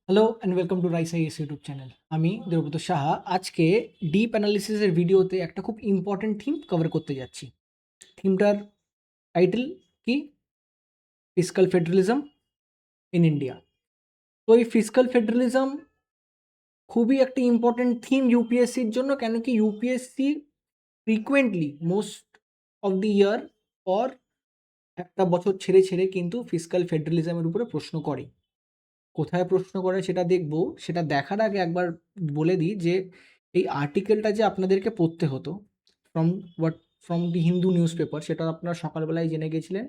Hello and welcome to rice is YouTube channel. আমি দেবব্রত সাহা আজকে deep অ্যানালিসিসের ভিডিওতে একটা খুব ইম্পর্টেন্ট থিম কভার করতে যাচ্ছি। থিমটার টাইটেল কি? Fiscal federalism in India. তো এই ফিসকাল ফেডারালিজম খুবই একটা ইম্পর্টেন্ট থিম ইউপিএসসির জন্য, কেন কি UPSC frequently most of the year পর একটা বছর ছেড়ে ছেড়ে কিন্তু ফিসকাল ফেডারালিজমের উপরে প্রশ্ন করে। কোথায় প্রশ্ন করে সেটা দেখব। সেটা দেখার আগে একবার বলে দিই যে এই আর্টিকেলটা যে আপনাদেরকে পড়তে হতো from what from the Hindu news paper, সেটা আপনারা সকালবেলায় জেনে গেছিলেন।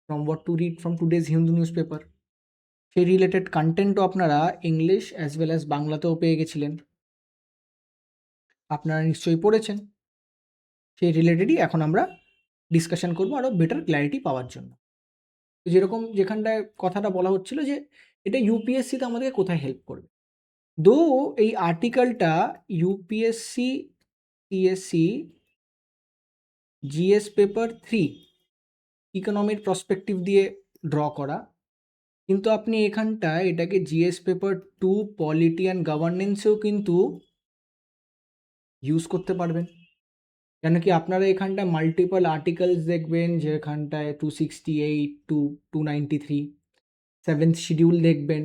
From what to read from today's Hindu news paper, সেই রিলেটেড কন্টেন্টও আপনারা ইংলিশ অ্যাজ ওয়েল অ্যাজ বাংলাতেও পেয়ে গেছিলেন। আপনারা নিশ্চয়ই পড়েছেন। সেই রিলেটেডই এখন আমরা ডিসকাশন করবো আরও বেটার ক্ল্যারিটি পাওয়ার জন্য। তো যেরকম যেখানটায় কথাটা বলা হচ্ছিল যে এটা ইউপিএসসিতে আমাদেরকে কোথায় হেল্প করবে। দো এই আর্টিকেলটা ইউপিএসসি টিএসসি জিএস পেপার 3 ইকোনমির প্রসপেক্টিভ দিয়ে ড্র করা, কিন্তু আপনি এখানটায় এটাকে জিএস পেপার 2 পলিটি অ্যান্ড গভর্নেন্সেও কিন্তু ইউজ করতে পারবেন। কেন কি আপনারা এখানটায় মাল্টিপল আর্টিকেলস দেখবেন, যেখানটায় 268 টু 293, 7th শিডিউল দেখবেন,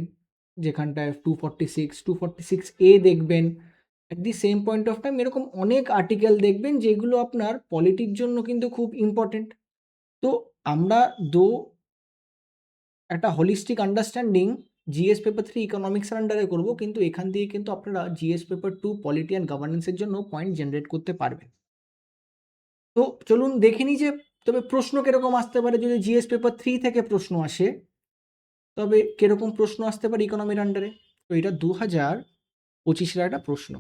যেখানটায় 246 দেখবেন। At the same point of time এরকম অনেক আর্টিকেল দেখবেন যেগুলো আপনার পলিটির জন্য কিন্তু খুব ইম্পর্টেন্ট। তো আমরা দো একটা হোলিস্টিক আন্ডারস্ট্যান্ডিং জিএস পেপার 3 ইকোনমিক্সের আন্ডারে করবো, কিন্তু এখান দিয়ে কিন্তু আপনারা জিএস পেপার 2 পলিটি অ্যান্ড গভর্নেন্সের জন্য পয়েন্ট জেনারেট করতে পারবেন। তো চলুন দেখে নিই যে তবে প্রশ্ন কিরকম আসতে পারে। যদি জিএস পেপার 3 থেকে প্রশ্ন আসে তবে কিরকম প্রশ্ন আসতে পারে ইকোনমির আন্ডারে। তো এটা 2025-এর একটা প্রশ্ন,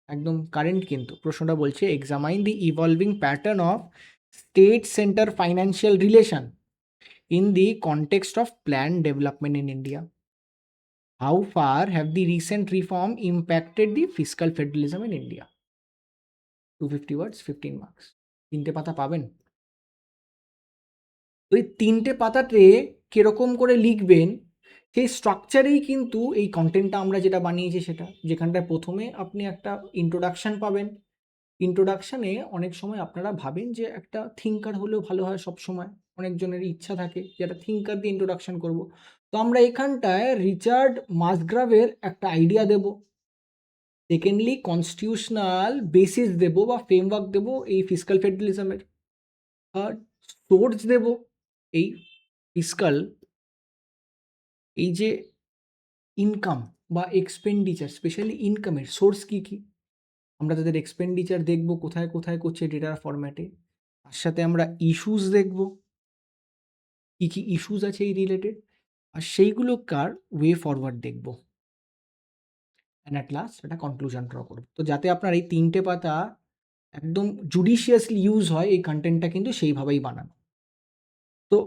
একদম কারেন্ট। কিন্তু প্রশ্নটা বলছে examine the evolving pattern of state centre financial relation in the context of plan development in India. How far have the recent reform impacted the fiscal federalism in India. 250 words, 15 marks. 3টে পাতা পাবেন। ওই 3টে পাতাতে কিরকম করে লিখবেন সেই স্ট্রাকচারেই কিন্তু এই কন্টেন্টটা আমরা যেটা বানিয়েছি সেটা, যেখানটায় প্রথমে আপনি একটা ইন্ট্রোডাকশন পাবেন। ইন্ট্রোডাকশানে অনেক সময় আপনারা ভাবেন যে একটা থিঙ্কার হলেও ভালো হয়, সবসময় অনেকজনেরই ইচ্ছা থাকে যে একটা থিঙ্কার দিয়ে ইন্ট্রোডাকশন করব। তো আমরা এখানটায় রিচার্ড মাসগ্রাভের একটা আইডিয়া দেব। সেকেন্ডলি কনস্টিটিউশনাল বেসিস দেব বা ফ্রেমওয়ার্ক দেব এই ফিসকাল ফেডারালিজমের। থার্ড, সোর্স দেব এই ফিসকাল, এই যে ইনকাম বা এক্সপেন্ডিচার, স্পেশালি ইনকামের সোর্স কী কী, আমরা তাদের এক্সপেন্ডিচার দেখব কোথায় কোথায় করছে ডেটার ফরম্যাটে। তার সাথে আমরা ইস্যুস দেখব, কী কী ইস্যুস আছে এই রিলেটেড, আর সেইগুলো কার ওয়ে ফরওয়ার্ড দেখব। অ্যান্ড অ্যাট লাস্ট একটা কনক্লুশন ড্র করব। তো যাতে আপনার এই 3টে পাতা একদম জুডিশিয়াসলি ইউজ হয়, এই কন্টেন্টটা কিন্তু সেইভাবেই বানানো। তো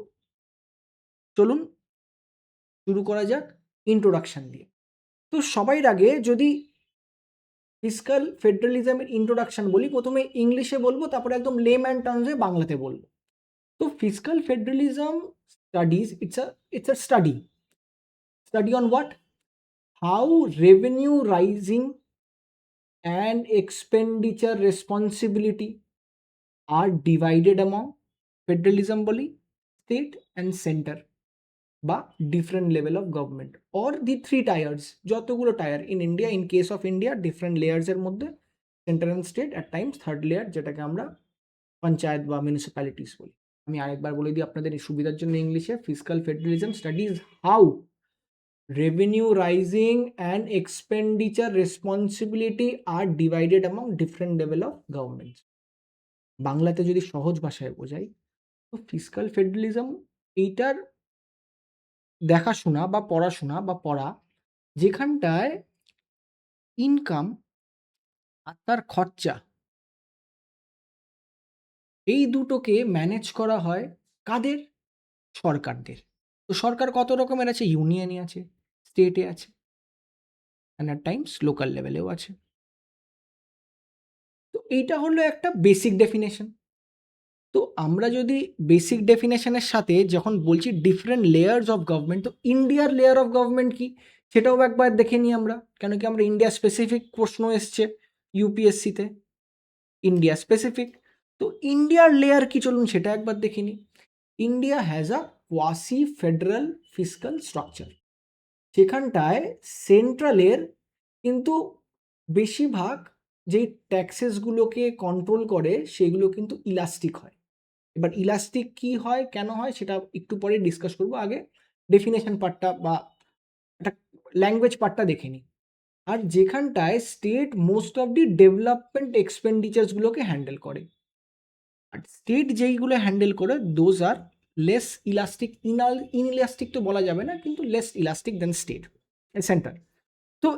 চলুন শুরু করা যাক ইন্ট্রোডাকশন দিয়ে। তো সবার আগে যদি ফিসকাল ফেডারালিজমের ইন্ট্রোডাকশন বলি, প্রথমে ইংলিশে বলবো, তারপরে একদম লেম্যান টার্মসে বাংলাতে বলবো। তো fiscal federalism studies it's a study on what? How revenue rising and expenditure responsibility are divided among federalism বলি স্টেট অ্যান্ড সেন্টার বা different level of government or the 3 tiers, যতগুলো tier in India, in case of India different লেয়ার্সের মধ্যে centre and state, at times third layer যেটাকে আমরা পঞ্চায়েত বা municipalities বলি। আমি আরেকবার বলে দিই আপনাদের এই সুবিধার জন্য ইংলিশে, fiscal federalism studies how revenue rising and expenditure responsibility are divided among different level of governments। বাংলাতে যদি সহজ ভাষায় বোঝাই, তো ফিসকাল ফেডারালিজম এইটার দেখাশোনা বা পড়াশোনা বা পড়া, যেখানটায় ইনকাম আর তার খরচা এই দুটোকে ম্যানেজ করা হয় কাদের? সরকারদের। তো সরকার কত রকমের আছে? ইউনিয়নে আছে, স্টেটে আছে, অ্যান্ড অ্যাট টাইমস লোকাল লেভেলেও আছে। তো এইটা হলো একটা বেসিক ডেফিনেশন। তো আমরা যদি বেসিক ডেফিনেশনের সাথে যখন বলছি ডিফারেন্ট লেয়ার্স অফ গভর্নমেন্ট, তো ইন্ডিয়ার লেয়ার অফ গভর্নমেন্ট কি? সেটাও একবার দেখে নিই আমরা, কেন কি আমরা ইন্ডিয়া স্পেসিফিক প্রশ্ন এসছে ইউপিএসসিতে, ইন্ডিয়া স্পেসিফিক। তো ইন্ডিয়ার লেয়ার কি চলুন সেটা একবার দেখে নিই। India has a quasi federal fiscal structure, সেখানটায় সেন্ট্রালের কিন্তু বেশিরভাগ যেই ট্যাক্সেসগুলোকে কন্ট্রোল করে সেগুলো কিন্তু ইলাস্টিক হয়। এবার ইলাস্টিক কি হয়, কেন হয়, সেটা একটু পরে ডিসকাস করবো। আগে ডেফিনেশন পার্টটা বা একটা ল্যাঙ্গুয়েজ পার্টটা দেখে নিই। আর যেখানটায় state most of the development এক্সপেন্ডিচার্সগুলোকে হ্যান্ডেল করে, আর স্টেট যেইগুলো হ্যান্ডেল করে those are less elastic, inelastic তো বলা যাবে না, কিন্তু less elastic than state centre. তো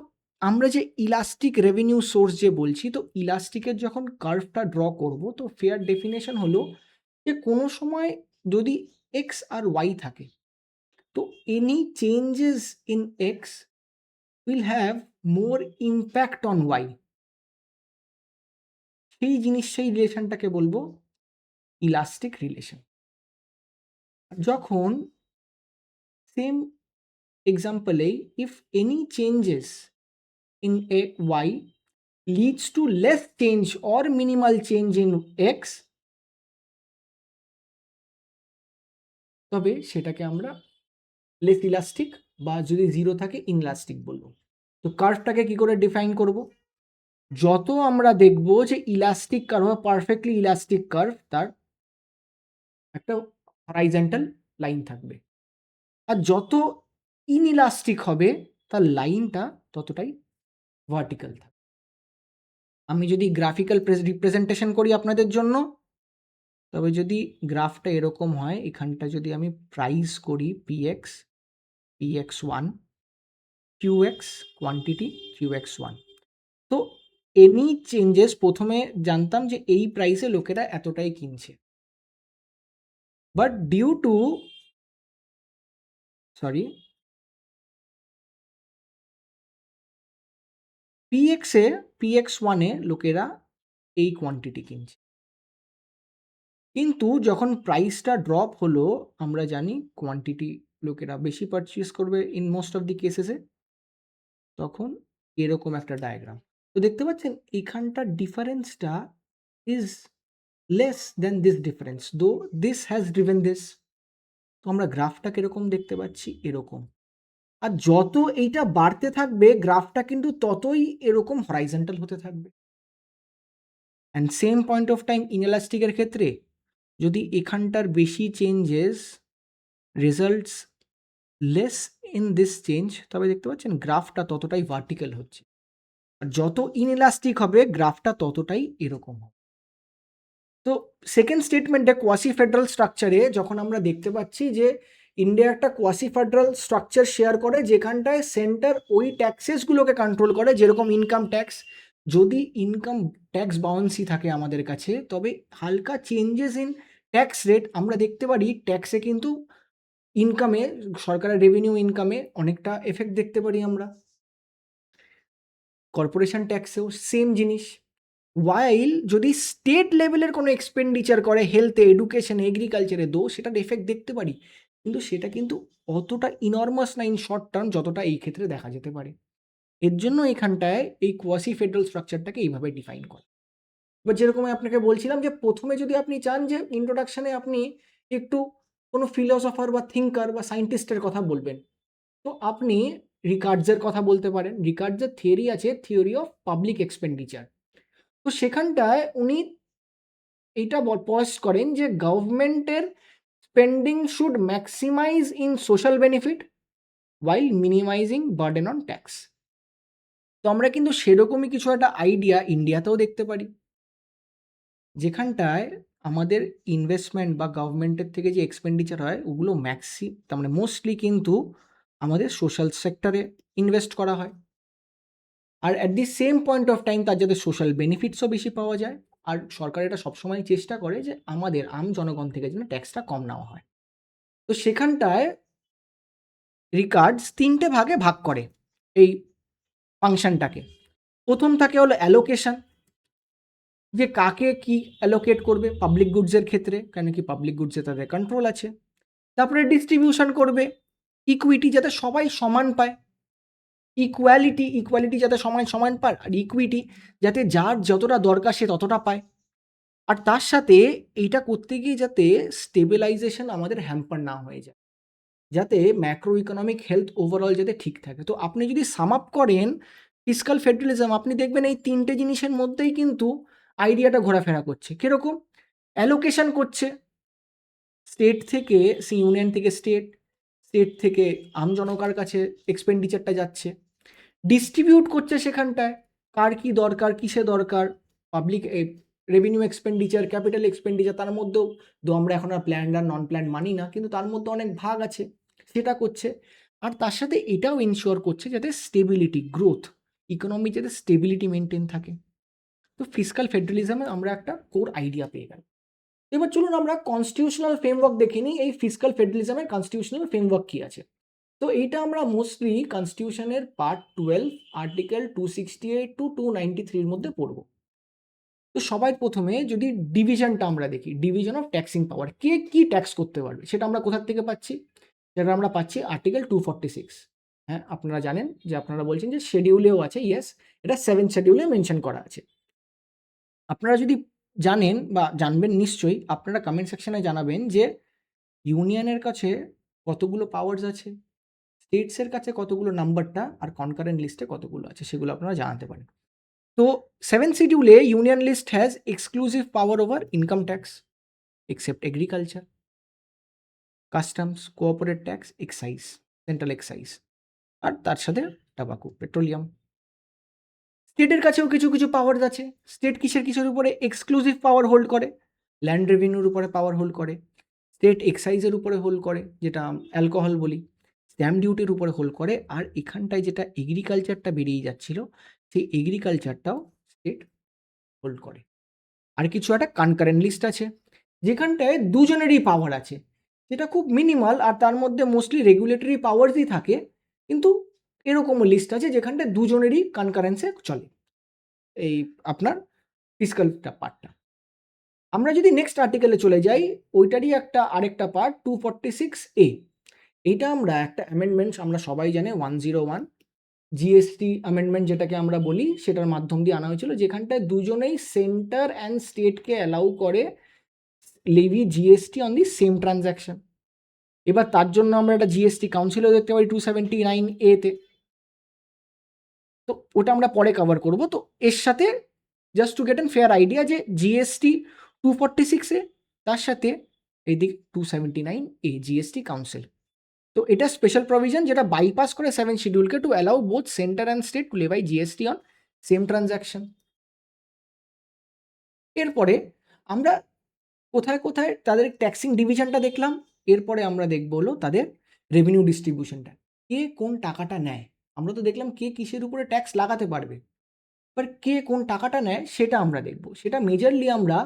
আমরা যে ইলাস্টিক রেভিনিউ সোর্স যে বলছি, তো ইলাস্টিকের যখন কার্ভটা ড্র করব, তো ফেয়ার ডেফিনেশন হলো যে কোনো সময় যদি এক্স আর ওয়াই থাকে, তো any changes in X will have more impact on Y. সেই জিনিস, সেই রিলেশনটাকে বলবো ইলাস্টিক রিলেশন। যখন সেম এক্সাম্পলেই if any changes in y leads to less change or minimal change in x, তবে সেটাকে আমরা লেস ইলাস্টিক বা যদি জিরো থাকে ইনইলাস্টিক বলবো। তো কার্ভটাকে কি করে ডিফাইন করব? যত আমরা দেখব যে ইলাস্টিক কার্ভ বা পারফেক্টলি ইলাস্টিক কার্ভ, তার একটা হরাইজন্টাল লাইন থাকবে, আর যত ইনইলাস্টিক হবে তার লাইনটা ততটাই ভার্টিক্যাল থাকবে। আমি যদি গ্রাফিক্যাল রিপ্রেজেন্টেশন করি আপনাদের জন্য, তবে যদি গ্রাফটা এরকম হয়, এখানটা যদি আমি প্রাইস করি PX, PX1, QX quantity, QX1, তো এনি চেঞ্জেস প্রথমে জানতাম যে এই প্রাইসে লোকেরা এতটাই কিনছে, বাট ডিউ টু PX1-এ লোকেরা এই কোয়ান্টিটি কিনছে, কিন্তু যখন প্রাইসটা ড্রপ হলো, আমরা জানি কোয়ান্টিটি লোকেরা বেশি পারচেস করবে ইন মোস্ট অফ দি কেসেসে, তখন এরকম একটা ডায়াগ্রাম। তো দেখতে পাচ্ছেন এখানটার ডিফারেন্সটা is less than this difference, though this has driven this. তো আমরা গ্রাফটা কিরকম দেখতে পাচ্ছি, এরকম। আর যত এইটা বাড়তে থাকবে গ্রাফটা কিন্তু ততই এরকম হরাইজন্টাল হতে থাকবে। And same point of time ইনএলাস্টিকের ক্ষেত্রে যদি এখানটার বেশি changes results less in this change, তবে দেখতে পাচ্ছেন গ্রাফটা ততটাই ভার্টিক্যাল হচ্ছে। আর যত ইনইলাস্টিক হবে গ্রাফটা ততটাই এরকম হবে। তো সেকেন্ড স্টেটমেন্টে কোয়াসি ফেডারাল স্ট্রাকচারে যখন আমরা দেখতে পাচ্ছি যে ইন্ডিয়া একটা কোয়াসি ফেডারাল স্ট্রাকচার শেয়ার করে, যেখানটায় সেন্টার ওই ট্যাক্সেসগুলোকে কন্ট্রোল করে, যেরকম ইনকাম ট্যাক্স। যদি ইনকাম ট্যাক্স বাউন্সি থাকে আমাদের কাছে, তবে হালকা চেঞ্জেস ইন ট্যাক্স রেট আমরা দেখতে পারি ট্যাক্সে কিন্তু ইনকামে, সরকারের রেভিনিউ ইনকামে অনেকটা এফেক্ট দেখতে পারি আমরা। কর্পোরেশন ট্যাক্সেও সেম জিনিস। ওয়াইল যদি স্টেট লেভেলের কোনো এক্সপেন্ডিচার করে হেলথে, এডুকেশনে, এগ্রিকালচারে, দো সেটার এফেক্ট দেখতে পারি, কিন্তু সেটা কিন্তু অতটা ইনর্মাস না ইন শর্ট টার্ম যতটা এই ক্ষেত্রে দেখা যেতে পারে। এর জন্য এখানটায় এই কোয়াসি ফেডারাল স্ট্রাকচারটাকে এইভাবে ডিফাইন করে। এবার যেরকম আমি আপনাকে বলছিলাম যে প্রথমে যদি আপনি চান যে ইন্ট্রোডাকশনে আপনি একটু কোনো ফিলোসফার বা থিঙ্কার বা সায়েন্টিস্টের কথা বলবেন, তো আপনি রিকার্ডসের কথা বলতে পারেন। রিকার্ডসের থিওরি আছে, থিওরি অফ পাবলিক এক্সপেন্ডিচার। তো সেখানটায় উনি এইটা পয়েস্ট করেন যে গভর্নমেন্টের spending should maximize in social benefit while minimizing burden on tax. তো আমরা কিন্তু সেরকমই কিছু একটা আইডিয়া ইন্ডিয়াতেও দেখতে পারি, যেখানটায় আমাদের ইনভেস্টমেন্ট বা গভর্নমেন্টের থেকে যে এক্সপেন্ডিচার হয় ওগুলো তার মানে মোস্টলি কিন্তু আমাদের সোশ্যাল সেক্টরে ইনভেস্ট করা হয়, আর at the same point of time তার যাতে সোশ্যাল বেনিফিটসও বেশি পাওয়া যায়। আর সরকার এটা সবসময় চেষ্টা করে যে আমাদের জনগণ থেকে যেন ট্যাক্সটা কম নেওয়া হয়। তো সেখানটায় রিকার্ডস তিনটে ভাগে ভাগ করে এই ফাংশনটাকে। প্রথম থাকে হলো অ্যালোকেশন, যে কাকে কি অ্যালোকেট করবে পাবলিক গুডসের ক্ষেত্রে, কেন কি পাবলিক গুডসে তাদের কন্ট্রোল আছে। তারপরে ডিস্ট্রিবিউশন করবে, ইকুইটি, যাতে সবাই সমান পায়। ইকুয়ালিটি যাতে সমান সমান পায়, আর ইকুইটি যাতে যার যতটা দরকার সে ততটা পায়। আর তার সাথে এইটা করতে গিয়ে যাতে স্টেবিলাইজেশন আমাদের হ্যাম্পার না হয়ে যায়, যাতে ম্যাক্রো ইকোনমিক হেলথ ওভারঅল যাতে ঠিক থাকে। তো আপনি যদি সাম আপ করেন ফিসকাল ফেডারালিজম, আপনি দেখবেন এই তিনটে জিনিসের মধ্যেই কিন্তু আইডিয়াটা ঘোরাফেরা করছে। কিরকম? অ্যালোকেশন করছে স্টেট থেকে, ইউনিয়ন থেকে স্টেট, স্টেট থেকে আমজনতার কাছে এক্সপেন্ডিচারটা যাচ্ছে, ডিস্ট্রিবিউট করছে সেখানটায় কার কি দরকার, কিসে দরকার, public revenue expenditure, capital expenditure, তার মধ্যেও আমরা এখন আর প্ল্যান্ড আর নন প্ল্যান্ড মানি না, কিন্তু তার মধ্যে অনেক ভাগ আছে, সেটা করছে। আর তার সাথে এটাও ইনশিওর করছে যাতে স্টেবিলিটি, গ্রোথ, ইকোনমি যাতে স্টেবিলিটি মেনটেন থাকে। তো ফিসকাল ফেডারালিজমে আমরা একটা কোর আইডিয়া পেয়ে গেল। এবার চলুন আমরা কনস্টিটিউশনাল ফ্রেমওয়ার্ক দেখে নিই, এই ফিসকাল ফেডারালিজমের কনস্টিটিউশনাল ফ্রেমওয়ার্ক কি আছে। তো এইটা আমরা মোস্টলি কনস্টিটিউশনের পার্ট 12 আর্টিকেল 268 টু 293 মধ্যে পড়ব। তো সবার প্রথমে যদি ডিভিশনটা আমরা দেখি, ডিভিশন অফ ট্যাক্সিং পাওয়ার, কে কি ট্যাক্স করতে পারবে সেটা আমরা কোথা থেকে পাচ্ছি, সেটা আমরা পাচ্ছি আর্টিকেল 246। হ্যাঁ, আপনারা জানেন যে আপনারা বলছেন যে শেডিউলেও আছে, ইয়েস, এটা 7 শেডিউলে মেনশন করা আছে। আপনারা যদি জানেন বা জানবেন নিশ্চয়ই, আপনারা কমেন্ট সেকশনে জানাবেন যে ইউনিয়নের কাছে কতগুলো পাওয়ার্স আছে, স্টেটসের কাছে কতগুলো নাম্বারটা, আর কনকারেন্ট লিস্টে কতগুলো আছে সেগুলো আপনারা জানাতে পারেন। তো 7 শিডিউলে union list has exclusive power over income tax except agriculture, customs, corporate tax, excise, central excise, আর তার সাথে টাবাকু, পেট্রোলিয়াম। স্টেটের কাছেও কিছু কিছু পাওয়ার আছে। স্টেট কিসের উপরে এক্সক্লুসিভ পাওয়ার হোল্ড করে? ল্যান্ড রেভিনিউর উপরে পাওয়ার হোল্ড করে, স্টেট এক্সাইজের উপরে হোল্ড করে, যেটা অ্যালকোহল বলি, স্ট্যাম্প ডিউটির উপরে হোল্ড করে, আর এখানটায় যেটা এগ্রিকালচারটা বেরিয়ে যাচ্ছিল সেই এগ্রিকালচারটাও স্টেট হোল্ড করে। আর কিছু একটা কনকারেন্ট লিস্ট আছে যেখানটায় দুজনেরই পাওয়ার আছে, যেটা খুব মিনিমাল, আর তার মধ্যে মোস্টলি রেগুলেটরি পাওয়ারসই থাকে, কিন্তু এরকমও লিস্ট আছে যেখানটায় দুজনেরই কনকারেন্সে চলে এই আপনার ফিসকালটা পার্টটা। আমরা যদি নেক্সট আর্টিকেলে চলে যাই, ওইটারই আরেকটা পার্ট 246A। এইটা আমরা একটা অ্যামেন্ডমেন্টস, আমরা সবাই জানি 101 জিএসটি অ্যামেন্ডমেন্ট যেটাকে আমরা বলি, সেটার মাধ্যম দিয়ে আনা হয়েছিল, যেখানটায় দুজনেই সেন্টার অ্যান্ড স্টেটকে অ্যালাউ করে levy GST on the same transaction. এবার তার জন্য আমরা একটা জিএসটি কাউন্সিলও দেখতে পারি 279A-তে, তো ওটা আমরা পরে কভার করব। তো এর সাথে just to get N fair idea যে জিএসটি 246A, তার সাথে এইদিকে 279A জিএসটি কাউন্সিল। তো এটা স্পেশাল প্রভিশন যেটা বাইপাস করে 7 শিডিউলকে to allow both centre and state to levy GST on same transaction. এরপরে আমরা কোথায় কোথায় তাদের ট্যাক্সিং ডিভিশনটা দেখলাম, এরপরে আমরা দেখবো হলো তাদের রেভিনিউ ডিস্ট্রিবিউশনটা, কে কোন টাকাটা নেয়। আমরা তো দেখলাম কে কিসের উপরে ট্যাক্স লাগাতে পারবে, এবার কে কোন টাকাটা নেয় সেটা আমরা দেখব। সেটা মেজরলি আমরা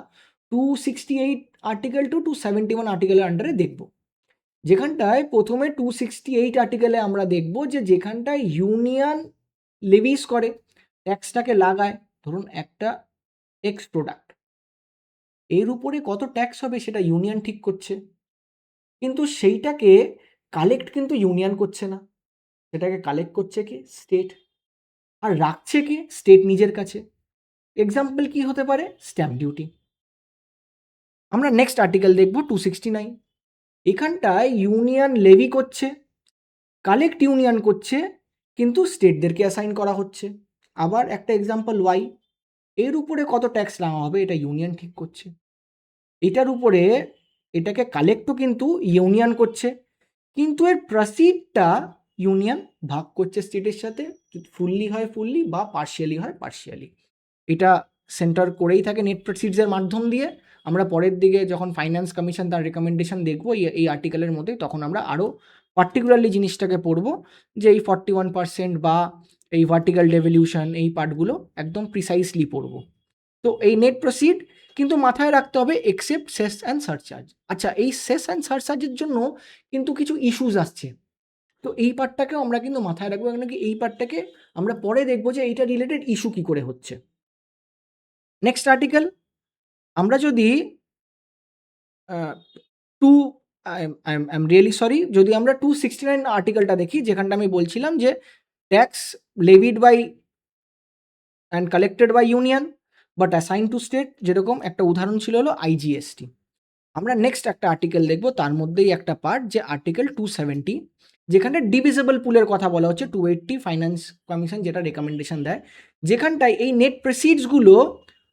268 আর্টিকেল টু 271 আর্টিকেলের আন্ডারে দেখব। যেখানটায় প্রথমে 268 আর্টিকেলে আমরা দেখব যে যেখানটায় ইউনিয়ন লেভিস করে, ট্যাক্সটাকে লাগায়, ধরুন একটা এক্স প্রোডাক্ট, এর উপরে কত ট্যাক্স হবে সেটা ইউনিয়ন ঠিক করছে, কিন্তু সেইটাকে কালেক্ট কিন্তু ইউনিয়ন করছে না, সেটাকে কালেক্ট করছে কি? স্টেট। আর রাখছে কি? স্টেট নিজের কাছে। এক্সাম্পল কি হতে পারে? Stamp duty. আমরা নেক্সট আর্টিকেল দেখব 269। এখানটায় ইউনিয়ন লেভি করছে, কালেক্ট ইউনিয়ন করছে, কিন্তু স্টেটদেরকে অ্যাসাইন করা হচ্ছে। আবার একটা এক্সাম্পল ওয়াই, এর উপরে কত ট্যাক্স লাগা হবে এটা ইউনিয়ন ঠিক করছে। এটার উপরে এটাকে কালেক্টও কিন্তু ইউনিয়ন করছে, কিন্তু এর প্রসিডটা ইউনিয়ন ভাগ করছে স্টেটের সাথে, ফুললি হয় ফুললি বা পার্শিয়ালি হয় পার্শিয়ালি। এটা সেন্টার করেই থাকে নেট প্রসিডসের মাধ্যম দিয়ে। আমরা পরের দিকে যখন ফাইন্যান্স কমিশন তার রেকমেন্ডেশন দেখবো এই আর্টিকেলের মধ্যে, তখন আমরা আরও পার্টিকুলারলি জিনিসটাকে পড়বো যে এই 41% বা এই ভার্টিক্যাল ডেভলিউশন, এই পার্টগুলো একদম প্রিসাইসলি পড়বো। তো এই নেট প্রসিড কিন্তু মাথায় রাখতে হবে এক্সেপ্ট সেস অ্যান্ড সারচার্জ। আচ্ছা, এই সেস অ্যান্ড সারচার্জের জন্য কিন্তু কিছু ইস্যুস আসছে, তো এই পার্টটাকেও আমরা কিন্তু মাথায় রাখবো, কেন কি এই পার্টটাকে আমরা পরে দেখবো যে এইটা রিলেটেড ইস্যু কী করে হচ্ছে। নেক্সট আর্টিকেল আমরা যদি to I am really sorry, যদি আমরা 269 আর্টিকেলটা দেখি, যেখানটা আমি বলছিলাম যে tax levied by and collected by union but assign to state, যেরকম একটা উদাহরণ ছিল হলো আইজিএসটি। আমরা নেক্সট একটা আর্টিকেল দেখব, তার মধ্যেই একটা পার্ট যে আর্টিকেল 270, যেখানটা ডিভিজিবল পুলের কথা বলা হচ্ছে। 280 ফাইন্যান্স কমিশন যেটা রেকমেন্ডেশন দেয়, যেখানটায় এই নেট প্রসিডসগুলো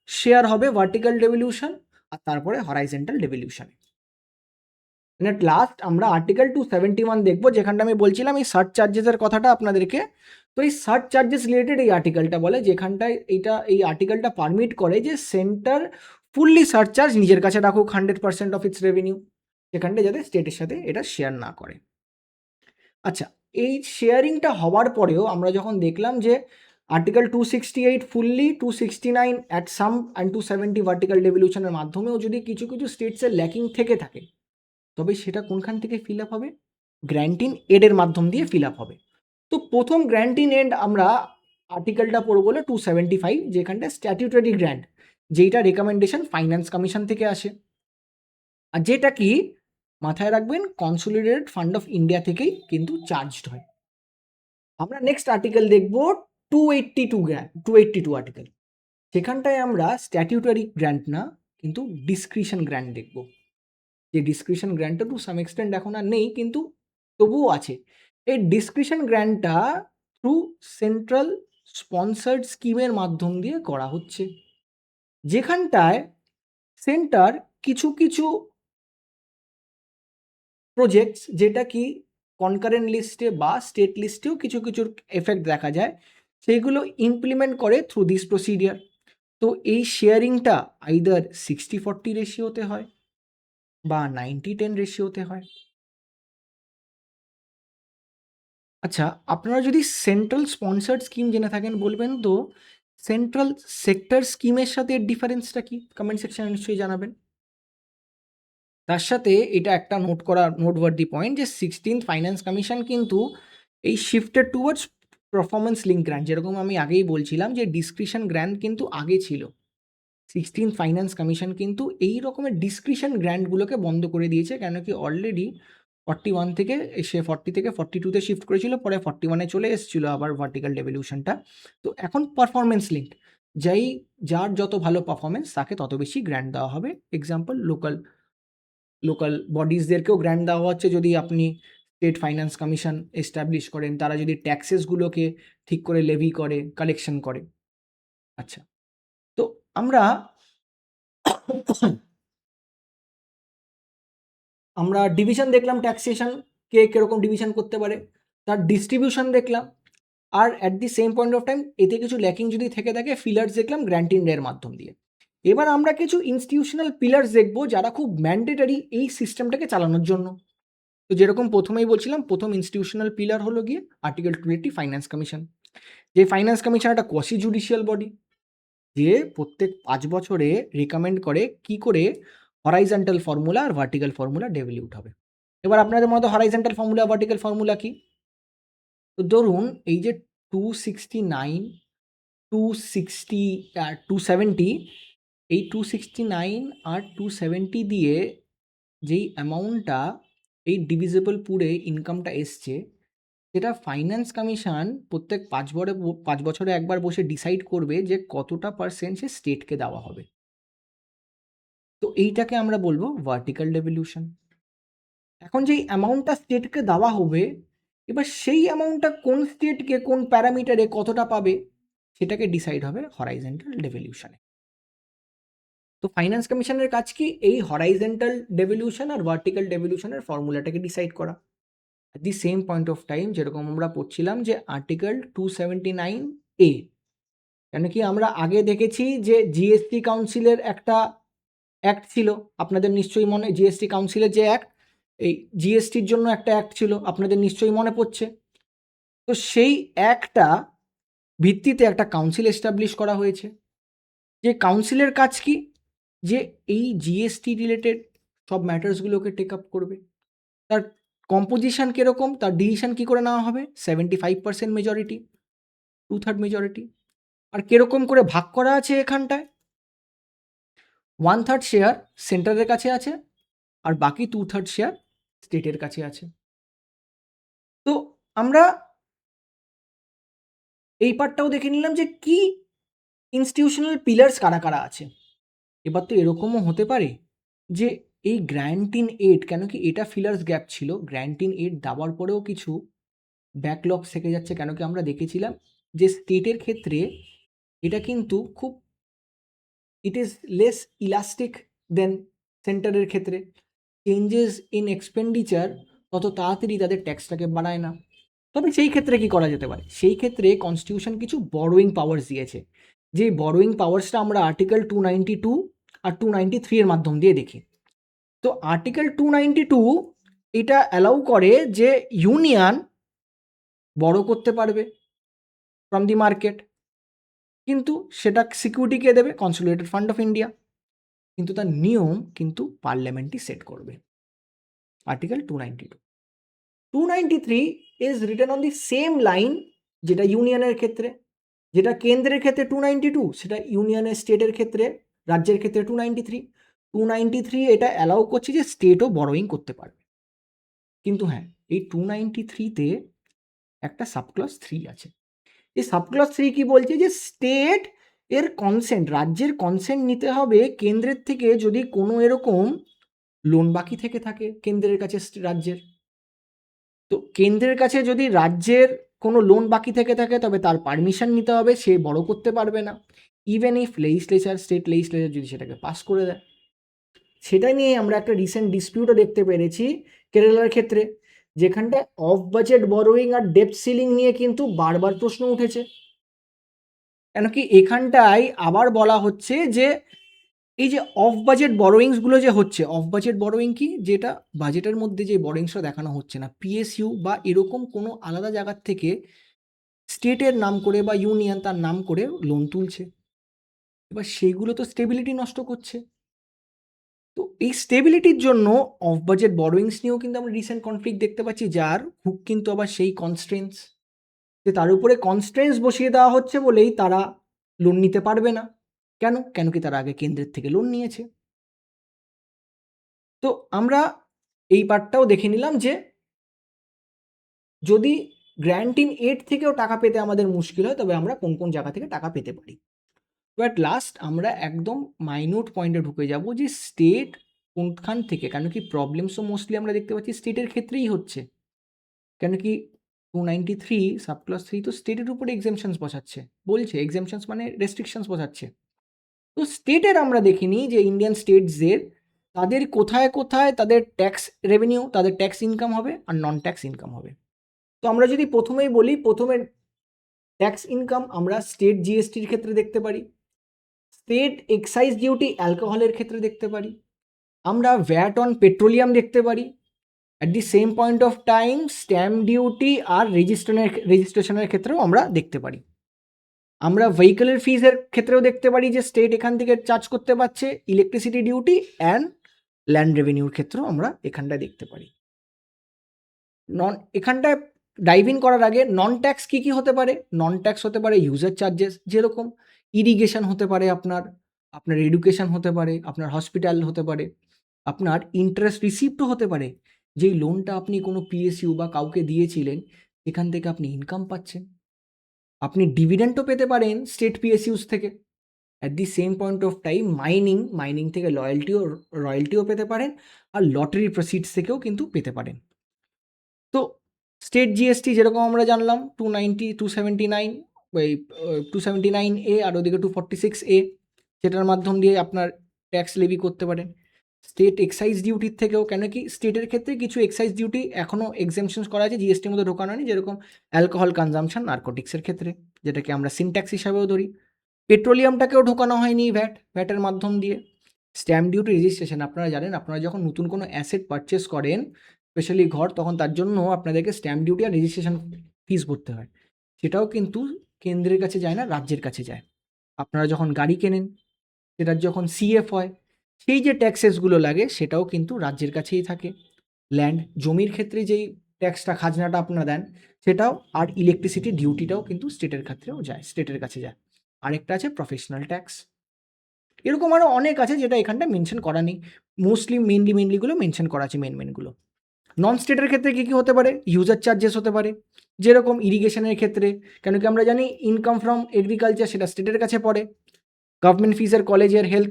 শেয়ার হবে ভার্টিক্যাল ডেভলিউশন আর তারপরে হরাইজেন্টাল ডেভলিউশনে। মানে লাস্ট আমরা আর্টিকেল 271 দেখবো, যেখানটা আমি বলছিলাম এই সার্চ চার্জেসের কথাটা আপনাদেরকে। তো এই সার্চ চার্জেস রিলেটেড এই আর্টিকেলটা বলে, যেখানটায় এই আর্টিকেলটা পারমিট করে যে সেন্টার ফুললি সার্চ চার্জ নিজের কাছে রাখুক 100% অফ ইটস রেভিনিউ, সেখানটা যাতে স্টেটের সাথে এটা শেয়ার না করে। আচ্ছা, এই শেয়ারিংটা হওয়ার পরেও আমরা যখন দেখলাম যে article 268 fully, 269 at some and 270 vertical ডেভলিউশনের মাধ্যমেও যদি কিছু কিছু স্টেটসের ল্যাকিং থেকে থাকে, তবে সেটা কোনখান থেকে ফিল আপ হবে? গ্র্যান্ট ইন এডের মাধ্যম দিয়ে ফিল আপ হবে। তো প্রথম গ্র্যান্ট ইন এড আমরা আর্টিকেলটা পড়বো বলে 275, যেখানটা স্ট্যাটিউটারি গ্র্যান্ট, যেইটা রেকমেন্ডেশন ফাইন্যান্স কমিশন থেকে আসে, আর যেটা কি মাথায় রাখবেন কনসোলিডেটেড ফান্ড অফ ইন্ডিয়া থেকেই কিন্তু চার্জড হয়। আমরা নেক্সট আর্টিকেল দেখব 282 আর্টিকেল। সেখানটায় আমরা স্ট্যাটিউটারি গ্র্যান্ট না, কিন্তু ডিসক্রিশন গ্র্যান্ট দেখব। যে ডিসক্রিশন গ্র্যান্টটা টু সাম এক্সটেন্ট এখন আর নেই, কিন্তু তবুও আছে। এই ডিসক্রিশন গ্র্যান্টটা থ্রু সেন্ট্রাল স্পন্সার্ড স্কিমের মাধ্যম দিয়ে করা হচ্ছে, যেখানটায় সেন্টার কিছু কিছু প্রজেক্টস, যেটা কি কনকারেন্ট লিস্টে বা স্টেট লিস্টেও কিছু কিছুর এফেক্ট দেখা যায়, সেইগুলো ইমপ্লিমেন্ট করে থ্রু দিস প্রসিডিয়ার। তো এই শেয়ারিংটা আইদার 60-40 রেশিওতে হয় বা 90-10 রেশিওতে হয়। আচ্ছা, আপনারা যদি সেন্ট্রাল স্পন্সার্ড স্কিম জেনে থাকেন বলবেন তো, সেন্ট্রাল সেক্টর স্কিমের সাথে এর ডিফারেন্সটা কি? কমেন্ট সেকশনে নিশ্চয়ই জানাবেন। তার সাথে এটা একটা নোটওয়ার্দি পয়েন্ট যে 16th ফাইন্যান্স কমিশন কিন্তু এই shifted towards performance link grant, যেরকম আমি আগেই বলছিলাম যে ডিসক্রিশন গ্র্যান্ট কিন্তু আগে ছিল। 16th ফাইন্যান্স কমিশন কিন্তু এই রকমের ডিসক্রিশন গ্র্যান্টগুলোকে বন্ধ করে দিয়েছে, কেন কি অলরেডি 41 থেকে সে 40 থেকে 42-তে শিফট করেছিল, পরে 41-এ চলে এসেছিল আবার ভার্টিক্যাল ডেভলিউশনটা। তো এখন পারফরমেন্স লিঙ্ক, যার যত ভালো পারফরমেন্স তাকে তত বেশি গ্র্যান্ট দেওয়া হবে। এক্সাম্পল লোকাল বডিজদেরকেও গ্র্যান্ট দেওয়া হচ্ছে যদি আপনি স্টেট ফাইন্যান্স কমিশন এস্টাবলিশ করেন, তারা যদি ট্যাক্সেসগুলোকে ঠিক করে লেভি করে, কালেকশন করে। আচ্ছা, তো আমরা ডিভিশন দেখলাম, ট্যাক্সেশন কে কিরকম ডিভিশন করতে পারে, তার ডিস্ট্রিবিউশন দেখলাম, আর at the same point of time এতে কিছু ল্যাকিং যদি থেকে থাকে ফিলার্স দেখলাম গ্র্যান্ট ইন এর মাধ্যম দিয়ে। এবার আমরা কিছু ইনস্টিটিউশনাল পিলার্স দেখব যারা খুব ম্যান্ডেটারি এই সিস্টেমটাকে চালানোর জন্য। তো যেরকম প্রথমেই বলছিলাম, প্রথম ইনস্টিটিউশনাল পিলার হলো গিয়ে আর্টিকেল 280 ফাইন্যান্স কমিশন। যে ফাইন্যান্স কমিশন একটা কোয়াসি জুডিশিয়াল বডি, যে প্রত্যেক 5 বছরে রিকমেন্ড করে কি করে হরাইজন্টাল ফর্মুলা আর ভার্টিক্যাল ফর্মুলা ডেভেলপ হবে। এবার আপনাদের মতো হরাইজন্টাল ফর্মুলা ভার্টিক্যাল ফর্মুলা কি? তো ধরুন এই যে 269, 270, এই 269 আর 270 দিয়ে যেই অ্যামাউন্টটা এই ডিভিজিবল পুলে ইনকামটা এসছে, সেটা ফাইন্যান্স কমিশন প্রত্যেক 5 বছরে একবার বসে ডিসাইড করবে যে কতটা পার্সেন্ট সে স্টেটকে দেওয়া হবে। তো এইটাকে আমরা বলবো ভার্টিক্যাল ডেভলিউশন। এখন যেই অ্যামাউন্টটা স্টেটকে দেওয়া হবে, এবার সেই অ্যামাউন্টটা কোন স্টেটকে কোন প্যারামিটারে কতটা পাবে সেটাকে ডিসাইড হবে হরাইজন্টাল ডেভলিউশনে। তো ফাইন্যান্স কমিশনের কাজ কি? এই হরাইজন্টাল ডেভলিউশন আর ভার্টিক্যাল ডেভলিউশনের ফর্মুলাটাকে ডিসাইড করা। At the same point of time যেরকম আমরা পড়ছিলাম যে আর্টিকেল 279A, কেন কি আমরা আগে দেখেছি যে জিএসটি কাউন্সিলের একটা অ্যাক্ট ছিল, আপনাদের নিশ্চয়ই মনে, জিএসটি কাউন্সিলের যে অ্যাক্ট, এই জিএসটির জন্য একটা অ্যাক্ট ছিল, আপনাদের নিশ্চয়ই মনে পড়ছে। তো সেই অ্যাক্টটা ভিত্তিতে একটা কাউন্সিল এস্টাবলিশ করা হয়েছে, যে কাউন্সিলের কাজ কি? যে এই জিএসটি রিলেটেড সব ম্যাটার্সগুলোকে টেক আপ করবে। তার কম্পোজিশন কীরকম, তার ডিসিশন কী করে নেওয়া হবে? 75% মেজরিটি, 2/3 মেজরিটি। আর কীরকম করে ভাগ করা আছে এখানটায়? 1/3 শেয়ার সেন্টারের কাছে আছে, আর বাকি 2/3 শেয়ার স্টেটের কাছে আছে। তো আমরা এই পার্টটাও দেখে নিলাম যে কি ইনস্টিটিউশনাল পিলার্স কারা কারা আছে। এবার তো এরকমও হতে পারে যে এই গ্র্যান্টিন এইড, কেন কি এটা ফিলার্স গ্যাপ ছিল, গ্র্যান্টিন এইড দেওয়ার পরেও কিছু ব্যাকলগ থেকে যাচ্ছে, কেন কি আমরা দেখেছিলাম যে স্টেটের ক্ষেত্রে এটা কিন্তু খুব ইট ইজ লেস ইলাস্টিক দেন সেন্টারের ক্ষেত্রে। চেঞ্জেস ইন এক্সপেন্ডিচার তত তাড়াতাড়ি তাদের ট্যাক্সটাকে বাড়ায় না। তবে সেই ক্ষেত্রে কি করা যেতে পারে, সেই ক্ষেত্রে কনস্টিটিউশন কিছু বরোয়িং পাওয়ার্স দিয়েছে, যে বরোয়িং পাওয়ার্সটা আমরা আর্টিকেল 292 আর 293 এর মাধ্যম দিয়ে দেখি। তো আর্টিকেল 292 এটা অ্যালাউ করে যে ইউনিয়ন বড় করতে পারবে ফ্রম দি মার্কেট, কিন্তু সেটা সিকিউরিটি কে দেবে, কনসোলিডেটেড ফান্ড অফ ইন্ডিয়া, কিন্তু তার নিয়ম কিন্তু পার্লামেন্টই সেট করবে। Article 292 293 is written on the same line, যেটা ইউনিয়নের ক্ষেত্রে, যেটা কেন্দ্রের ক্ষেত্রে 292, সেটা ইউনিয়নের স্টেটের ক্ষেত্রে, রাজ্যের ক্ষেত্রে 293 এটা অ্যালাউ করছে যে স্টেটও বড়োইং করতে পারবে। কিন্তু হ্যাঁ, এই 293-তে একটা সাবক্লজ 3 আছে। এই সাবক্লজ 3 কি বলছে, যে স্টেট এর কনসেন্ট, রাজ্যের কনসেন্ট নিতে হবে কেন্দ্রের থেকে যদি কোনো এরকম লোন বাকি থেকে থাকে কেন্দ্রের কাছে রাজ্যের। তো কেন্দ্রের কাছে যদি রাজ্যের কোনো লোন বাকি থেকে থাকে তবে তার পারমিশন নিতে হবে, সে বড় করতে পারবে না, even if legislature, state legislature যদি সেটাকে পাস করে দেয়। সেটা নিয়ে আমরা একটা রিসেন্ট ডিসপিউটও দেখতে পেরেছি কেরালার ক্ষেত্রে, যেখানটায় অফ বাজেট বরোয়িং আর ডেপ্ট সিলিং নিয়ে কিন্তু বারবার প্রশ্ন উঠেছে। কেন কি এখানটায় আবার বলা হচ্ছে যে এই যে অফ বাজেট বরোয়িংসগুলো যে হচ্ছে, অফ বাজেট বরোয়িং কি, যেটা বাজেটের মধ্যে যে বরোয়িংসটা দেখানো হচ্ছে না, পিএসইউ বা এরকম কোনো আলাদা জায়গার থেকে স্টেটের নাম করে বা ইউনিয়ন তার নাম করে লোন তুলছে, এবার সেইগুলো তো স্টেবিলিটি নষ্ট করছে। তো এই স্টেবিলিটির জন্য অফ বাজেট বরোয়িংস নিয়েও কিন্তু আমরা রিসেন্ট কনফ্লিক্ট দেখতে পাচ্ছি, যার হুক কিন্তু আবার সেই কনস্ট্রেন্টস, যে তার উপরে কনস্ট্রেন্টস বসিয়ে দেওয়া হচ্ছে বলেই তারা লোন নিতে পারবে না। কেন, কেন কি তারা আগে কেন্দ্রের থেকে লোন নিয়েছে। তো আমরা এই পার্টটাও দেখে নিলাম যে যদি গ্র্যান্ট ইন এইড থেকেও টাকা পেতে আমাদের মুশকিল হয়, তবে আমরা কোন কোন জায়গা থেকে টাকা পেতে পারি। বাট লাস্ট আমরা একদম মাইনিউট পয়েন্টে ঢুকে যাব যে স্টেট কোনখান থেকে, কেন কি প্রবলেমসও মোস্টলি আমরা দেখতে পাচ্ছি স্টেটের ক্ষেত্রেই হচ্ছে। কেন কি 293 সাবক্লজ 3 তো স্টেটের উপরে এক্সামশনস বসাচ্ছে, বলছে এক্সামশনস মানে রেস্ট্রিকশনস বসাচ্ছে। তো স্টেটের আমরা দেখিনি যে ইন্ডিয়ান স্টেটসদের তাদের কোথায় কোথায় তাদের ট্যাক্স রেভিনিউ, তাদের ট্যাক্স ইনকাম হবে আর নন ট্যাক্স ইনকাম হবে। তো আমরা যদি প্রথমেই বলি, প্রথমে ট্যাক্স ইনকাম আমরা স্টেট জিএসটির ক্ষেত্রে দেখতে পারি, স্টেট এক্সাইজ ডিউটি অ্যালকোহলের ক্ষেত্রে দেখতে পারি, আমরা ভ্যাট অন পেট্রোলিয়াম দেখতে পারি, at the same point of time stamp duty আর রেজিস্ট্রেশনের ক্ষেত্রেও আমরা দেখতে পারি। আমরা ভেহিকলের ফিজের ক্ষেত্রেও দেখতে পারি যে স্টেট এখান থেকে চার্জ করতে পারছে, ইলেকট্রিসিটি ডিউটি অ্যান্ড ল্যান্ড রেভিনিউর ক্ষেত্রেও আমরা এখানটায় দেখতে পারি। এখানটায় ডাইভ ইন করার আগে নন ট্যাক্স কী কী হতে পারে, নন ট্যাক্স হতে পারে ইউজার চার্জেস, যেরকম ইরিগেশন হতে পারে, আপনার আপনার এডুকেশন হতে পারে, আপনার হসপিটাল হতে পারে, আপনার ইন্টারেস্ট রিসিপ্টও হতে পারে, যেই লোনটা আপনি কোনো পিএসইউ বা কাউকে দিয়েছিলেন এখান থেকে আপনি ইনকাম পাচ্ছেন। আপনি ডিভিডেন্টও পেতে পারেন স্টেট পিএসইউস থেকে। At the same point of time mining থেকে রয়্যালটিও পেতে পারেন, আর লটারি প্রসিডস থেকেও কিন্তু পেতে পারেন। তো স্টেট জিএসটি যেরকম আমরা জানলাম 279 ওই 279A আর ওদিকে 246A, যেটার মাধ্যম দিয়ে আপনার ট্যাক্স লেভি করতে পারেন। স্টেট এক্সাইজ ডিউটির থেকেও, কেন কি স্টেটের ক্ষেত্রে কিছু এক্সাইজ ডিউটি এখনও এক্সামশনস করা আছে, জিএসটির মধ্যে ঢোকানো হয়নি, যেরকম অ্যালকোহল কনজাম্পশন, নার্কোটিক্সের ক্ষেত্রে, যেটাকে আমরা সিনট্যাক্স হিসাবেও ধরি। পেট্রোলিয়ামটাকেও ঢোকানো হয়নি ভ্যাটের মাধ্যম দিয়ে। স্ট্যাম্প ডিউটি রেজিস্ট্রেশন, আপনারা জানেন আপনারা যখন নতুন কোনো অ্যাসেট পারচেস করেন, স্পেশালি ঘর, তখন তার জন্য আপনাদেরকে স্ট্যাম্প ডিউটি আর রেজিস্ট্রেশন ফিস ভরতে হয়, সেটাও কিন্তু কেন্দ্রের কাছে যায় না, রাজ্যের কাছে যায়। আপনারা যখন গাড়ি কেনেন, সেটার যখন সিএফ হয়, সেই যে ট্যাক্সেসগুলো লাগে সেটাও কিন্তু রাজ্যের কাছেই থাকে। ল্যান্ড জমির ক্ষেত্রে যেই ট্যাক্সটা, খাজনাটা আপনারা দেন সেটাও, আর ইলেকট্রিসিটি ডিউটিটাও কিন্তু স্টেটের ক্ষেত্রেও যায়, স্টেটের কাছে যায়। আরেকটা আছে প্রফেশনাল ট্যাক্স, এরকম আরও অনেক আছে যেটা এখানটা মেনশন করা নেই, মোস্টলি মেনলিগুলো মেনশন করা আছে, মেনগুলো। নন স্টেটের ক্ষেত্রে কী কী হতে পারে? ইউজার চার্জেস হতে পারে, যেরকম ইরিগেশনের ক্ষেত্রে, কেন কি আমরা জানি ইনকাম ফ্রম এগ্রিকালচার সেটা স্টেটের কাছে পড়ে। গভর্নমেন্ট ফিজের, কলেজের, হেলথ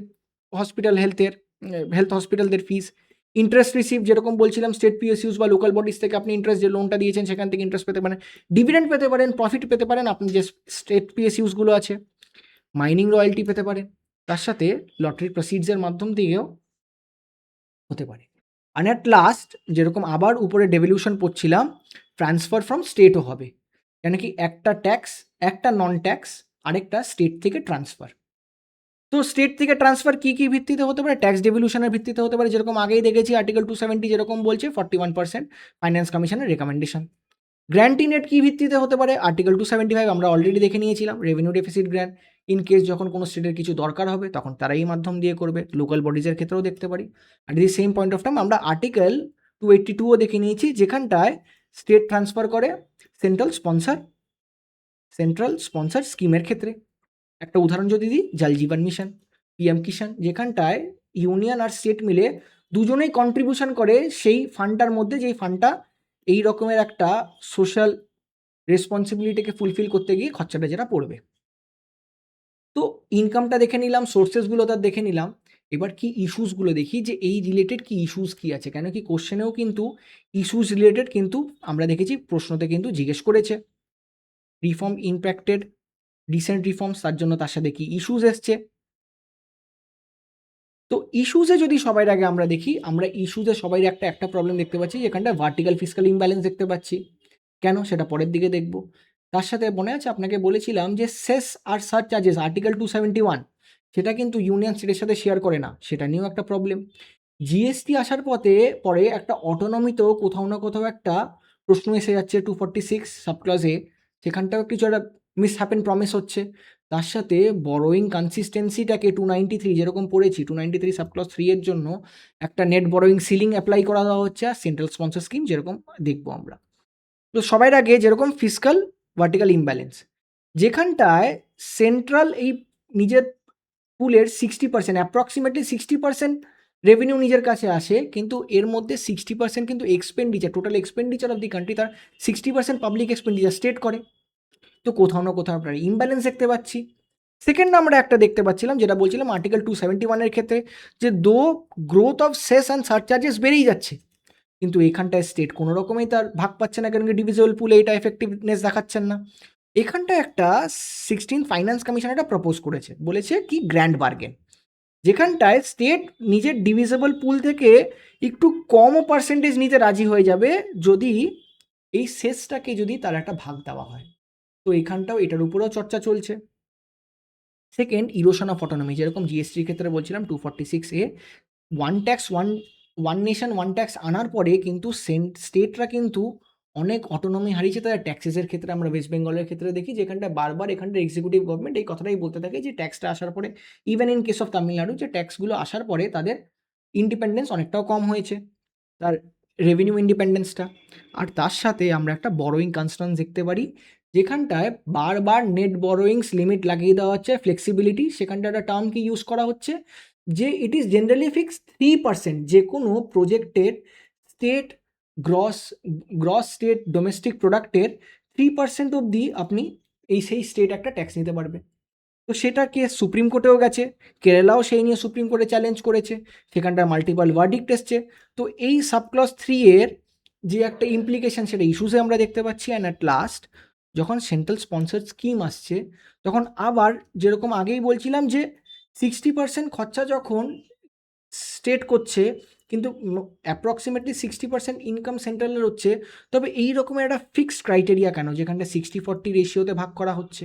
হসপিটালদের ফিস, ইন্টারেস্ট রিসিভ যেরকম বলছিলাম স্টেট পিএসইউস বা লোকাল বডিজ থেকে আপনি ইন্টারেস্ট যে লোনটা দিয়েছেন সেখান থেকে ইন্টারেস্ট পেতে পারেন, ডিভিডেন্ড পেতে পারেন, প্রফিট পেতে পারেন আপনি যে স্টেট পিএসইউসগুলো আছে, মাইনিং রয়্যালটি পেতে পারেন, তার সাথে লটারি প্রসিডসের মাধ্যম দিয়েও হতে পারে। আর অ্যাট লাস্ট যেরকম আবার উপরে ডেভলিউশন পড়ছিলাম, ট্রান্সফার ফ্রম স্টেটও হবে, কেন কি একটা ট্যাক্স, একটা নন ট্যাক্স, আরেকটা স্টেট থেকে ট্রান্সফার। তো স্টেট থেকে ট্রান্সফার কী কী ভিত্তিতে হতে পারে? ট্যাক্স ডেভলিউশনের ভিত্তিতে হতে পারে, যেরকম আগেই দেখেছি আর্টিকেল 270 যেরকম বলছে 41% ফাইন্যান্স কমিশনের রেকমেন্ডেশন। গ্র্যান্ট ইন এড কী ভিত্তিতে হতে পারে? আর্টিকেল 275 আমরা অলরেডি দেখে নিয়েছিলাম, revenue deficit grant. In case যখন কোনো স্টেটের কিছু দরকার হবে তখন তারা এই মাধ্যম দিয়ে করবে, লোকাল বডিজের ক্ষেত্রেও দেখতে পারি। At the same point of time আমরা আর্টিকেল 282ও দেখে নিয়েছি, যেখানটায় স্টেট ট্রান্সফার করে সেন্ট্রাল স্পন্সার স্কিমের ক্ষেত্রে। একটা উদাহরণ যদি দিই, জল জীবন মিশন, পিএম কিষাণ, যেখানটায় ইউনিয়ন আর স্টেট মিলে দুজনেই কন্ট্রিবিউশন করে সেই ফান্ডটার মধ্যে, যেই ফান্ডটা এই রকমের একটা সোশ্যাল রেসপন্সিবিলিটিকে ফুলফিল করতে গিয়ে খরচাটা যেটা পড়বে। তো ইনকামটা দেখে নিলাম, সোর্সেসগুলো তার দেখে নিলাম, এবার কি ইস্যুসগুলো দেখি যে এই রিলেটেড কি ইস্যুস কি আছে, কেন কি কোশ্চেনেও কিন্তু ইস্যুস রিলেটেড কিন্তু আমরা দেখেছি প্রশ্নতে কিন্তু জিজ্ঞেস করেছে। রিফর্ম ইম্প্যাক্টেড রিসেন্ট রিফর্মস, তার জন্য তার সাথে কি ইস্যুস এসছে। তো ইস্যুসে যদি সবার আগে আমরা দেখি, আমরা ইস্যুসে সবাই একটা প্রবলেম দেখতে পাচ্ছি, যেখানটা ভার্টিক্যাল ফিসক্যাল ইমব্যালেন্স দেখতে পাচ্ছি। কেন সেটা পরের দিকে দেখব। তার সাথে মনে আছে আপনাকে বলেছিলাম যে সেস আর সারচার্জেস আর্টিকেল 271 সেটা কিন্তু ইউনিয়ন স্টেটের সাথে শেয়ার করে না, সেটা নিয়েও একটা প্রবলেম। জিএসটি আসার পরে একটা অটোনমিতেও কোথাও না কোথাও একটা প্রশ্ন এসে যাচ্ছে 246 সাবক্লজে, সেখানটাও কিছু একটা মিস হ্যাপেন প্রমিস হচ্ছে। তার সাথে বরোয়িং কনসিস্টেন্সিটাকে 293 যেরকম পড়েছি, 293 সাবক্লজ 3 এর জন্য একটা নেট বরোয়িং সিলিং অ্যাপ্লাই করা দেওয়া হচ্ছে, আর সেন্ট্রাল স্পন্সর স্কিম যেরকম দেখবো আমরা। তো সবার আগে যেরকম ফিসকাল ভার্টিক্যাল ইমব্যালেন্স, যেখানটায় সেন্ট্রাল এই নিজের পুলের 60% অ্যাপ্রক্সিমেটলি 60% রেভিনিউ নিজের কাছে আসে, কিন্তু এর মধ্যে 60% কিন্তু expenditure, total expenditure of the country, তার 60% পাবলিক এক্সপেন্ডিচার স্টেট করে। তো কোথাও না কোথাও আমরা ইমব্যালেন্স দেখতে পাচ্ছি। সেকেন্ড আমরা একটা দেখতে পাচ্ছিলাম, যেটা বলছিলাম আর্টিকেল 271 এর ক্ষেত্রে, যে দো গ্রোথ অফ সেস অ্যান্ড সারচার্জেস বেড়েই যাচ্ছে, কিন্তু এখানটায় স্টেট কোনো রকমেই তার ভাগ পাচ্ছে না, কারণ কি ডিভিজিবল পুলে এটা এফেক্টিভনেস দেখাচ্ছেন না। এখানটায় একটা 16 ফাইন্যান্স কমিশন একটা প্রপোজ করেছে, বলেছে কি গ্র্যান্ড বার্গেন, যেখানটায় স্টেট নিজের ডিভিজিবল পুল থেকে একটু কমও পার্সেন্টেজ নিতে রাজি হয়ে যাবে যদি এই সেসটাকে যদি তার একটা ভাগ দেওয়া হয়। তো এখানটাও এটার উপরেও চর্চা চলছে। সেকেন্ড, ইরোশন অফ অটোনমি, যেরকম জিএসটির ক্ষেত্রে বলছিলাম 246A, one nation one tax আনার পরে কিন্তু স্টেটরা কিন্তু অনেক অটোনমি হারিয়েছে তাদের ট্যাক্সেসের ক্ষেত্রে। আমরা ওয়েস্ট বেঙ্গলের ক্ষেত্রে দেখি, যেখানটা বারবার এখানটা এক্সিকিউটিভ গভর্নমেন্ট এই কথাটাই বলতে থাকে যে ট্যাক্সটা আসার পরে, even in case of Tamil Nadu, যে ট্যাক্সগুলো আসার পরে তাদের ইন্ডিপেন্ডেন্স অনেকটাও কম হয়েছে, তার রেভিনিউ ইন্ডিপেন্ডেন্সটা। আর তার সাথে আমরা একটা বরোয়িং কনস্ট্যান্ট দেখতে পারি, যেখানটায় বারবার নেট বরোয়িংস লিমিট লাগিয়ে দেওয়া হচ্ছে, ফ্লেক্সিবিলিটি, সেখানটা একটা টার্ম কি ইউজ করা হচ্ছে যে ইট ইজ জেনারেলি ফিক্স 3%, যে কোনো প্রজেক্টের স্টেট গ্রস স্টেট ডোমেস্টিক প্রোডাক্টের 3% অবধি আপনি সেই স্টেট একটা ট্যাক্স নিতে পারবে। তো সেটা কেস সুপ্রিম কোর্টেও গেছে, কেরালাও সেই নিয়ে সুপ্রিম কোর্টে চ্যালেঞ্জ করেছে, সেখানটায় মাল্টিপল ভার্ডিক্ট এসছে। তো এই সাবক্লজ 3 এর যে একটা ইমপ্লিকেশন সেটা ইস্যুসে আমরা দেখতে পাচ্ছি। অ্যান্ড অ্যাট লাস্ট যখন সেন্ট্রাল স্পন্সর স্কিম আসছে, তখন আবার যেরকম আগেই বলছিলাম যে 60% খরচা যখন স্টেট করছে, কিন্তু অ্যাপ্রক্সিমেটলি 60% ইনকাম সেন্ট্রালের হচ্ছে, তবে এই রকমের একটা ফিক্সড ক্রাইটেরিয়া কেন, যেখানটা 60-40 রেশিওতে ভাগ করা হচ্ছে,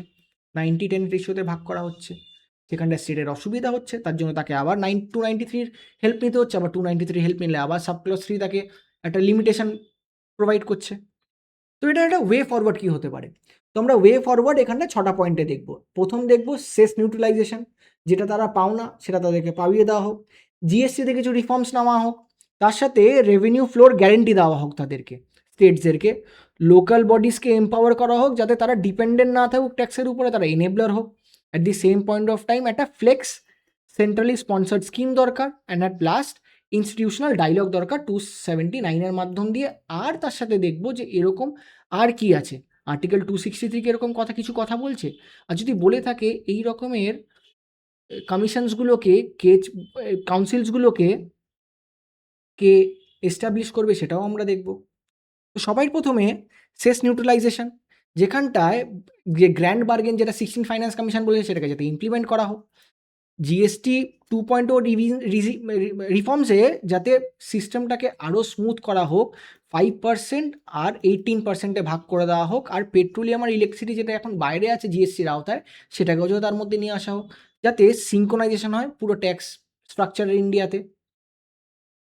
90-10 রেশিওতে ভাগ করা হচ্ছে, সেখানটা স্টেটের অসুবিধা হচ্ছে, তার জন্য তাকে আবার 293 হেল্প নিতে হচ্ছে, আবার 293 হেল্প নিলে আবার সাবক্লজ 3 তাকে একটা লিমিটেশন প্রোভাইড করছে। তো এটা একটা ওয়ে ফরওয়ার্ড কী হতে পারে? তো আমরা ওয়ে ফরওয়ার্ড এখানটা 6টা পয়েন্টে দেখব। প্রথম দেখব সেস নিউট্রালাইজেশন, যেটা তারা পাও না সেটা তাদেরকে পাইয়ে দেওয়া হোক, জিএসটিতে কিছু রিফর্মস নেওয়া হোক, তার সাথে রেভিনিউ ফ্লোর গ্যারেন্টি দেওয়া হোক তাদেরকে, স্টেটসদেরকে, লোকাল বডিজকে এম্পাওয়ার করা হোক যাতে তারা ডিপেন্ডেন্ট না থাকুক ট্যাক্সের উপরে, তারা এনেবলার হোক। At the same point of time একটা ফ্লেক্স সেন্ট্রালি স্পন্সার্ড স্কিম দরকার। And at last institutional dialogue দরকার 279 এর মাধ্যম দিয়ে। আর তার সাথে দেখব যে এরকম আর কি আছে, আর্টিকেল 263 কি এরকম কিছু কথা বলছে। আর যদি বলে থাকে এই রকমের কমিশনসগুলোকে কাউন্সিলসগুলোকে কে এস্টাবলিশ করবে সেটাও আমরা দেখব। তো সবার প্রথমে সেস নিউট্রালাইজেশন, যেখানটায় যে গ্র্যান্ড বার্গেন যেটা 16 ফাইন্যান্স কমিশন বলেছে সেটাকে যাতে ইমপ্লিমেন্ট করা হোক। জিএসটি 2.0 রিফর্মসে যাতে সিস্টেমটাকে আরও স্মুথ করা হোক, 5% আর 18%-এ ভাগ করে দেওয়া হোক। আর পেট্রোলিয়াম আর ইলেকট্রিসিটি যেটা এখন বাইরে আছে জিএসটির আওতায়, সেটাকেও যাতে তার মধ্যে নিয়ে আসা হোক, যাতে সিঙ্ক্রোনাইজেশন হয় পুরো ট্যাক্স স্ট্রাকচারের ইন্ডিয়াতে।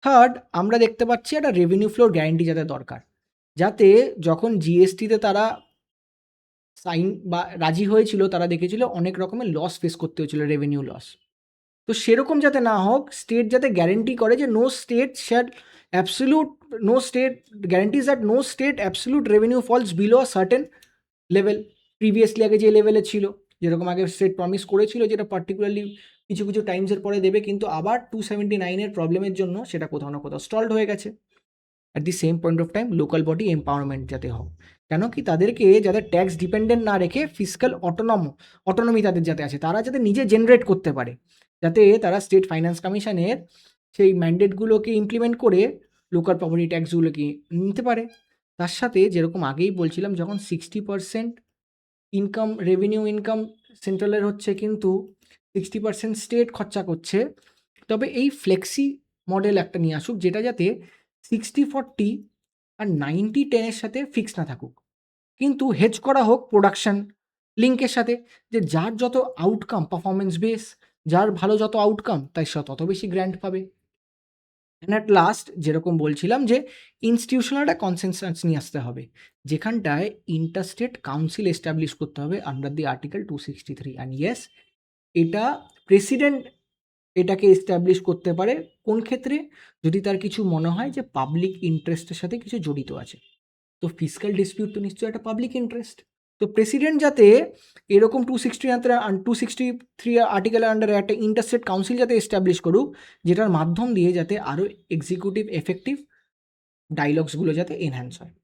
থার্ড, আমরা দেখতে পাচ্ছি একটা রেভিনিউ ফ্লোর গ্যারেন্টি যাতে দরকার, যাতে যখন জিএসটিতে তারা সাইন বা রাজি হয়েছিল তারা দেখেছিল অনেক রকমের লস ফেস করতে হয়েছিল, রেভিনিউ লস। তো সেরকম যাতে না হোক, স্টেট যাতে গ্যারেন্টি করে যে no state guarantees that no state absolute revenue falls below a certain level. Previously আগে যে লেভেলে ছিল, যেরকম আগে স্টেট প্রমিস করেছিল যেটা পার্টিকুলারলি কিছু কিছু টাইমসের পরে দেবে, কিন্তু আবার 279-এর প্রবলেমের জন্য সেটা কোথাও না কোথাও স্টলড হয়ে গেছে। At the same point of time local body empowerment যাতে হোক, কেন কি তাদেরকে যাতে ট্যাক্স ডিপেন্ডেন্ট না রেখে ফিসকাল অটোনমি তাদের যাতে আছে, তারা যাতে নিজে জেনারেট করতে পারে, যাতে তারা স্টেট ফাইন্যান্স কমিশনের সেই ম্যান্ডেটগুলোকে ইমপ্লিমেন্ট করে লোকাল প্রপার্টি ট্যাক্সগুলোকে নিতে পারে। তার সাথে যেরকম আগেই বলছিলাম, যখন 60% রেভিনিউ ইনকাম সেন্ট্রালের হচ্ছে কিন্তু 60% স্টেট খরচা করছে, তবে এই ফ্লেক্সি মডেল একটা নিয়ে আসুক, যেটা যাতে 60-40 আর 90-10-এর সাথে ফিক্স না থাকুক, কিন্তু হেজ করা হোক প্রোডাকশন লিঙ্কের সাথে, যে যার যত আউটকাম পারফরমেন্স বেস, যার ভালো যত আউটকাম তাই সে তত বেশি গ্র্যান্ট পাবে। অ্যান্ড অ্যাট লাস্ট যেরকম বলছিলাম যে ইনস্টিটিউশনাল একটা কনসেনসাস নিয়ে আসতে হবে, যেখানটায় ইন্টারস্টেট কাউন্সিল এস্টাবলিশ করতে হবে under the article 263। And yes, এটা প্রেসিডেন্ট এটাকে এস্টাবলিশ করতে পারে কোন ক্ষেত্রে, যদি তার কিছু মনে হয় যে পাবলিক ইন্টারেস্টের সাথে কিছু জড়িত আছে। তো ফিসক্যাল ডিসপিউট তো নিশ্চয়ই একটা পাবলিক ইন্টারেস্ট। তো প্রেসিডেন্ট যাতে এরকম 263 আর্টিকেলের আন্ডারে একটা ইন্টারস্টেট কাউন্সিল যাতে এস্টাবলিশ করুক, যেটার মাধ্যম দিয়ে যাতে আরও এক্সিকিউটিভ এফেক্টিভ ডায়লগসগুলো যাতে এনহ্যান্স হয়।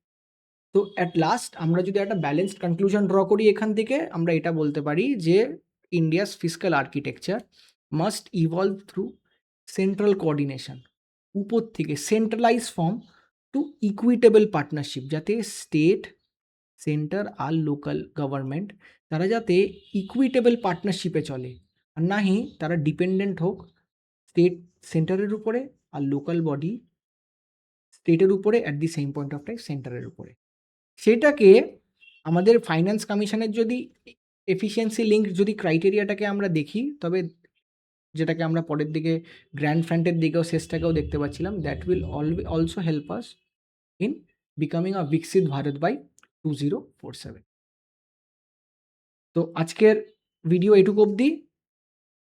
তো অ্যাট লাস্ট আমরা যদি একটা ব্যালেন্সড কনক্লুশন ড্র করি এখান থেকে, আমরা এটা বলতে পারি যে India's fiscal architecture must evolve through central coordination, উপর থেকে centralise form to equitable partnership, যাতে স্টেট, সেন্টার আর লোকাল গভর্নমেন্ট তারা যাতে ইকুইটেবল পার্টনারশিপে চলে, আর নাহি তারা ডিপেন্ডেন্ট হোক স্টেট সেন্টারের উপরে আর লোকাল বডি স্টেটের উপরে, at the same point of time সেন্টারের উপরে। সেটাকে আমাদের ফাইন্যান্স কমিশনের যদি এফিসিয়েন্সি লিঙ্ক যদি ক্রাইটেরিয়াটাকে আমরা দেখি, তবে যেটাকে আমরা পরের দিকে গ্র্যান্ড ফ্রন্টের দিকেও শেষটাকেও দেখতে পাচ্ছিলাম, that will also help us in becoming a বিকশিত ভারত বাই 2047। তো আজকের ভিডিও এটুকু অবধি।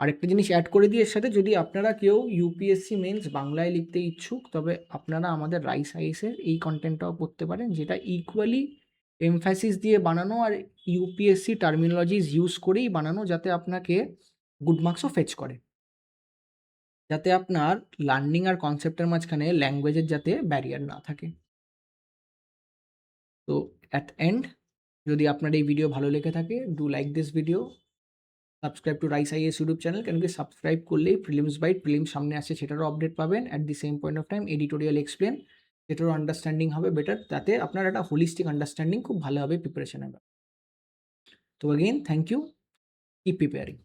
আরেকটা জিনিস অ্যাড করে দিই এর সাথে, যদি আপনারা কেউ ইউপিএসসি মেন্স বাংলায় লিখতে ইচ্ছুক, তবে আপনারা আমাদের রাইস আইএসের এই কন্টেন্টটাও পড়তে পারেন, যেটা ইকুয়ালি এমফ্যাসিস দিয়ে বানানো আর ইউপিএসসি টার্মিনোলজিস ইউজ করেই বানানো, যাতে আপনাকে গুড মার্কসও ফেচ করে, যাতে আপনার লার্নিং আর কনসেপ্টের মাঝখানে ল্যাঙ্গুয়েজের যাতে ব্যারিয়ার না থাকে। তো অ্যাট এন্ড, যদি আপনার এই ভিডিও ভালো লেগে থাকে, do like this video, subscribe to rice is YouTube channel, কেন কি সাবস্ক্রাইব করলেই প্রিলিমস সামনে আসে সেটারও আপডেট পাবেন। At the same point of time editorial explain, সেটারও আন্ডারস্ট্যান্ডিং হবে বেটার, তাতে আপনার একটা হোলিস্টিক আন্ডারস্ট্যান্ডিং খুব ভালোভাবে প্রিপারেশন হবে। তো again thank you, keep preparing.